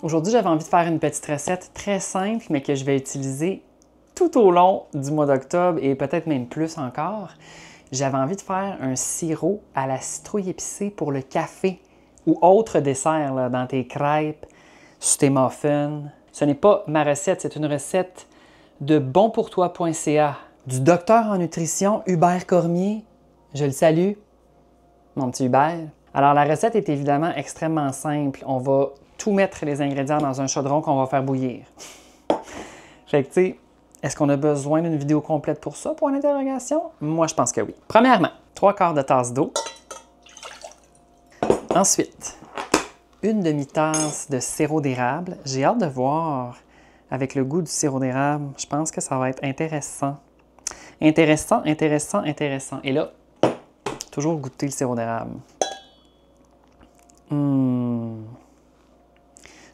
Aujourd'hui, j'avais envie de faire une petite recette très simple, mais que je vais utiliser tout au long du mois d'octobre et peut-être même plus encore. J'avais envie de faire un sirop à la citrouille épicée pour le café ou autre dessert là, dans tes crêpes, sur tes muffins. Ce n'est pas ma recette, c'est une recette de bonpourtoi.ca du docteur en nutrition Hubert Cormier. Je le salue, mon petit Hubert. Alors, la recette est évidemment extrêmement simple. On va tout mettre les ingrédients dans un chaudron qu'on va faire bouillir. Fait que, tu sais, est-ce qu'on a besoin d'une vidéo complète pour ça, point d'interrogation? Moi, je pense que oui. Premièrement, 3/4 de tasse d'eau. Ensuite, une demi-tasse de sirop d'érable. J'ai hâte de voir avec le goût du sirop d'érable. Je pense que ça va être intéressant. Intéressant. Et là, toujours goûter le sirop d'érable.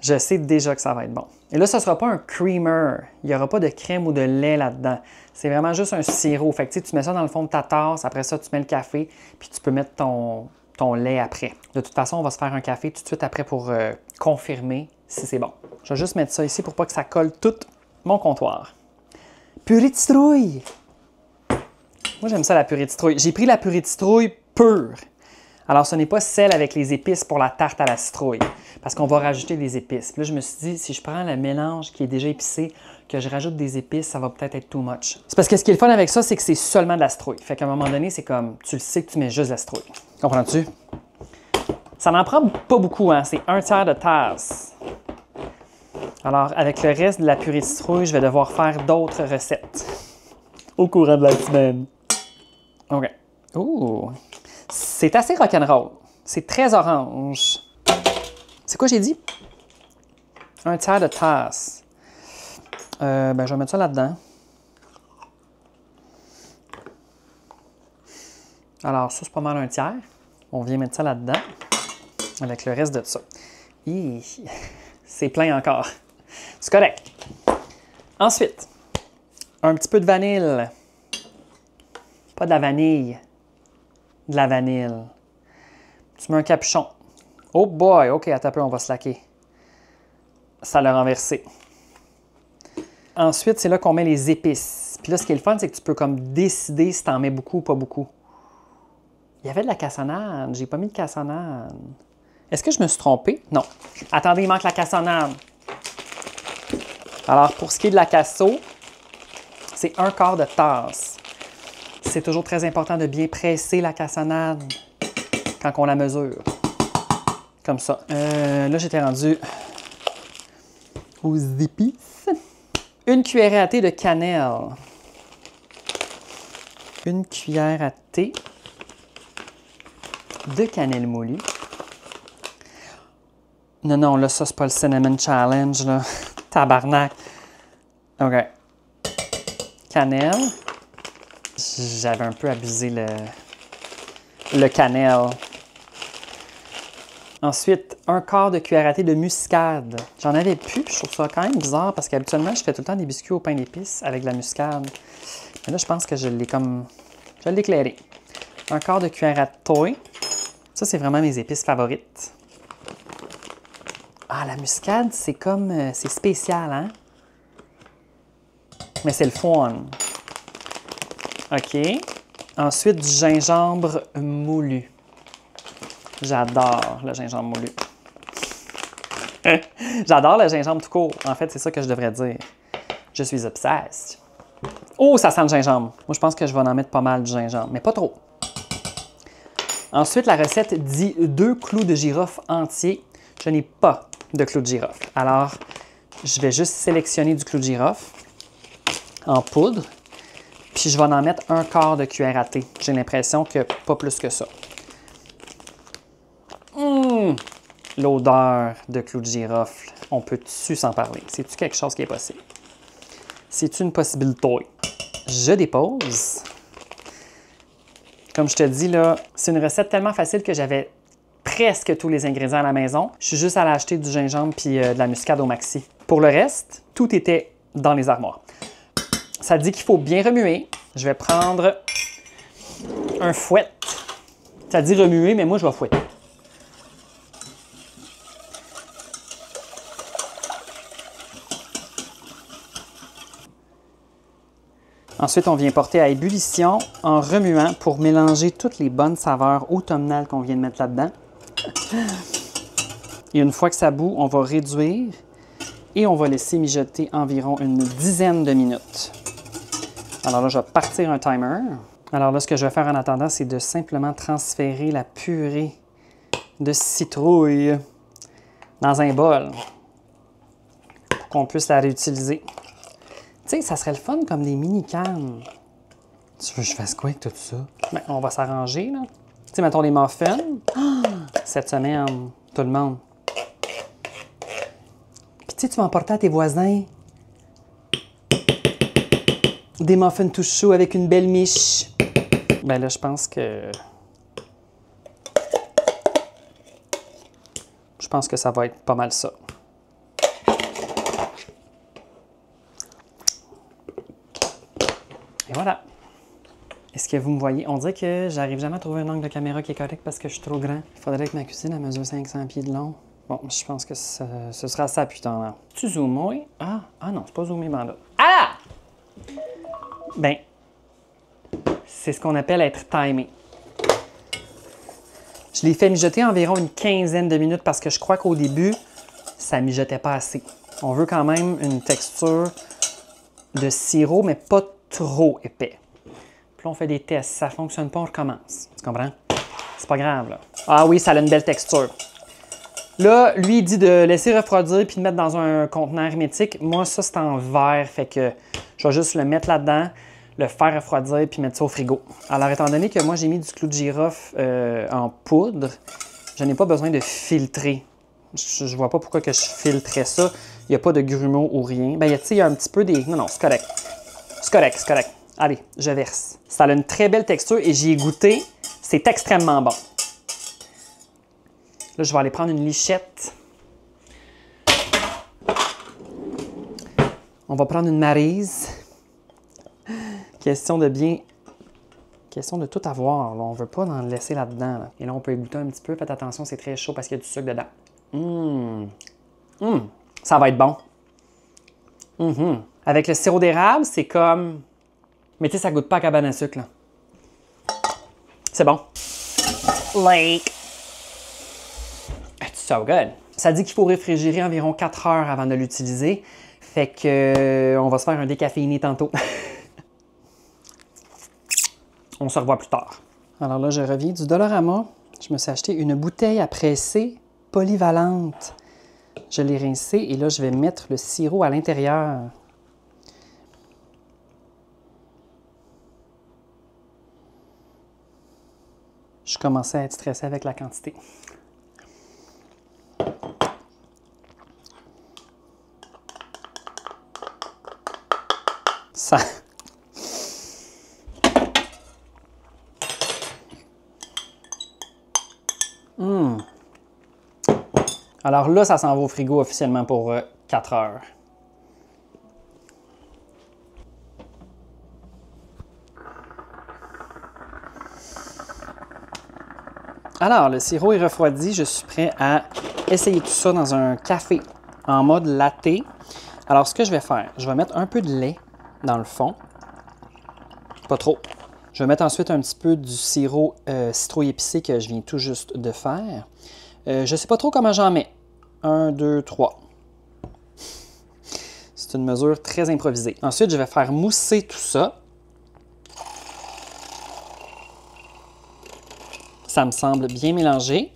Je sais déjà que ça va être bon. Et là, ce ne sera pas un creamer. Il n'y aura pas de crème ou de lait là-dedans. C'est vraiment juste un sirop. Fait que tu mets ça dans le fond de ta tasse. Après ça, tu mets le café. Puis tu peux mettre ton lait après. De toute façon, on va se faire un café tout de suite après pour confirmer si c'est bon. Je vais juste mettre ça ici pour pas que ça colle tout mon comptoir. Purée de citrouille! Moi, j'aime ça, la purée de citrouille. J'ai pris la purée de citrouille pure. Alors, ce n'est pas celle avec les épices pour la tarte à la citrouille, parce qu'on va rajouter des épices. Puis là, je me suis dit, si je prends le mélange qui est déjà épicé, que je rajoute des épices, ça va peut-être être too much. C'est parce que ce qui est le fun avec ça, c'est que c'est seulement de la citrouille. Fait qu'à un moment donné, c'est comme, tu le sais que tu mets juste de la citrouille. Comprends-tu? Ça n'en prend pas beaucoup, hein? C'est 1/3 de tasse. Alors, avec le reste de la purée de citrouille, je vais devoir faire d'autres recettes au courant de la semaine. OK. Ouh! C'est assez rock'n'roll. C'est très orange. C'est quoi j'ai dit? 1/3 de tasse. Je vais mettre ça là-dedans. Alors, ça, c'est pas mal 1/3. On vient mettre ça là-dedans avec le reste de ça. C'est plein encore. C'est correct. Ensuite, un petit peu de vanille. Pas de la vanille. De la vanille. Tu mets un capuchon. Oh boy! OK, attends un peu, on va se laquer. Ça l'a renversé. Ensuite, c'est là qu'on met les épices. Puis là, ce qui est le fun, c'est que tu peux comme décider si tu en mets beaucoup ou pas beaucoup. Il y avait de la cassonade. J'ai pas mis de cassonade. Est-ce que je me suis trompé? Non. Attendez, il manque la cassonade. Alors, pour ce qui est de la casso, c'est 1/4 de tasse. C'est toujours très important de bien presser la cassonade quand on la mesure. Comme ça. Là, j'étais rendu aux épices. Une cuillère à thé de cannelle. Une cuillère à thé de cannelle moulue. Non, là, ça, c'est pas le Cinnamon Challenge, là. Tabarnak. OK. Cannelle. J'avais un peu abusé le cannelle. Ensuite, 1/4 de cuillère à thé de muscade. J'en avais plus, je trouve ça quand même bizarre parce qu'habituellement, je fais tout le temps des biscuits au pain d'épices avec de la muscade. Mais là, je pense que je l'ai éclairé. 1/4 de cuillère à thé. Ça, c'est vraiment mes épices favorites. Ah, la muscade, c'est comme... c'est spécial, hein? Mais c'est le fun. OK. Ensuite, du gingembre moulu. J'adore le gingembre moulu. J'adore le gingembre tout court. En fait, c'est ça que je devrais dire. Je suis obsesse. Oh, ça sent le gingembre. Moi, je pense que je vais en mettre pas mal du gingembre, mais pas trop. Ensuite, la recette dit 2 clous de girofle entiers. Je n'ai pas de clous de girofle. Alors, je vais juste sélectionner du clou de girofle en poudre. Puis je vais en mettre 1/4 de cuillère à thé. J'ai l'impression que pas plus que ça. L'odeur de clou de girofle. On peut-tu s'en parler? C'est-tu quelque chose qui est possible? C'est-tu une possibilité? Je dépose. Comme je te dis, là, c'est une recette tellement facile que j'avais presque tous les ingrédients à la maison. Je suis juste allée acheter du gingembre puis de la muscade au maxi. Pour le reste, tout était dans les armoires. Ça dit qu'il faut bien remuer. Je vais prendre un fouet. Ça dit remuer, mais moi, je vais fouetter. Ensuite, on vient porter à ébullition en remuant pour mélanger toutes les bonnes saveurs automnales qu'on vient de mettre là-dedans. Et une fois que ça bout, on va réduire et on va laisser mijoter environ une dizaine de minutes. Alors là, je vais partir un timer. Alors là, ce que je vais faire en attendant, c'est de simplement transférer la purée de citrouille dans un bol pour qu'on puisse la réutiliser. Tu sais, ça serait le fun comme des mini-cannes. Tu veux que je fasse quoi avec tout ça? Ben, on va s'arranger, là. Tu sais, mettons des muffins. Cette semaine, tout le monde. Puis tu sais, tu vas emporter à tes voisins des muffins tout chauds avec une belle miche. Ben là, je pense que ça va être pas mal ça. Et voilà. Est-ce que vous me voyez? On dirait que j'arrive jamais à trouver un angle de caméra qui est correct parce que je suis trop grand. Il faudrait que ma cuisine mesure 500 pieds de long. Bon, je pense que ce sera ça plus tard. Tu zoomes, oui? Ah non, c'est pas zoomé, là. Ah! Ben, c'est ce qu'on appelle être timé. Je l'ai fait mijoter environ une quinzaine de minutes parce que je crois qu'au début, ça mijotait pas assez. On veut quand même une texture de sirop, mais pas trop épais. Puis là, on fait des tests. Si ça fonctionne pas, on recommence. Tu comprends? C'est pas grave, là. Ah oui, ça a une belle texture. Là, lui, il dit de laisser refroidir puis de mettre dans un contenant hermétique. Moi, ça, c'est en verre, fait que je vais juste le mettre là-dedans, le faire refroidir puis mettre ça au frigo. Alors, étant donné que moi, j'ai mis du clou de girofle en poudre, je n'ai pas besoin de filtrer. Je vois pas pourquoi que je filtrais ça. Il n'y a pas de grumeaux ou rien. Ben, il y a un petit peu des... Non, c'est correct. C'est correct, c'est correct. Allez, je verse. Ça a une très belle texture et j'y ai goûté. C'est extrêmement bon. Là, je vais aller prendre une lichette. On va prendre une maryse. Question de tout avoir. Là. On ne veut pas en laisser là-dedans. Là. Et là, on peut y goûter un petit peu. Faites attention, c'est très chaud parce qu'il y a du sucre dedans. Ça va être bon. Avec le sirop d'érable, c'est comme... Mais tu sais, ça goûte pas à cabane à sucre, là. C'est bon. Like... It's so good. Ça dit qu'il faut réfrigérer environ 4 heures avant de l'utiliser. Fait que on va se faire un décaféiné tantôt. On se revoit plus tard. Alors là, je reviens du Dollarama. Je me suis acheté une bouteille à presser polyvalente. Je l'ai rincée et là, je vais mettre le sirop à l'intérieur. Je commençais à être stressé avec la quantité. Ça... Alors là, ça s'en va au frigo officiellement pour 4 heures. Alors, le sirop est refroidi. Je suis prêt à essayer tout ça dans un café en mode latte. Alors, ce que je vais faire, je vais mettre un peu de lait dans le fond. Pas trop. Je vais mettre ensuite un petit peu du sirop citrouille épicé que je viens tout juste de faire. Je ne sais pas trop comment j'en mets. 1, 2, 3. C'est une mesure très improvisée. Ensuite, je vais faire mousser tout ça. Ça me semble bien mélangé.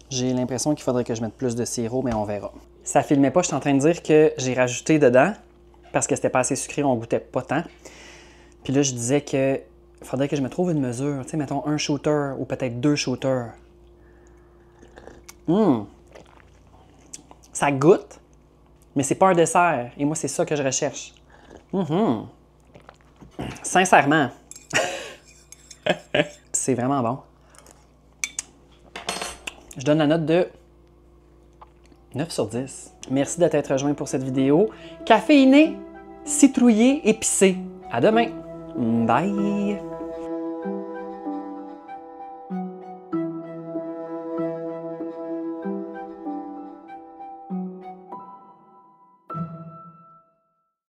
J'ai l'impression qu'il faudrait que je mette plus de sirop, mais on verra. Ça filmait pas, je suis en train de dire que j'ai rajouté dedans, parce que c'était pas assez sucré, on goûtait pas tant. Puis là, je disais que faudrait que je me trouve une mesure, tu sais, mettons un shooter ou peut-être 2 shooters. Ça goûte, mais c'est pas un dessert. Et moi, c'est ça que je recherche. Sincèrement. C'est vraiment bon. Je donne la note de 9 sur 10. Merci de t'être rejoint pour cette vidéo. Caféiné, citrouillé, épicé. À demain. Bye!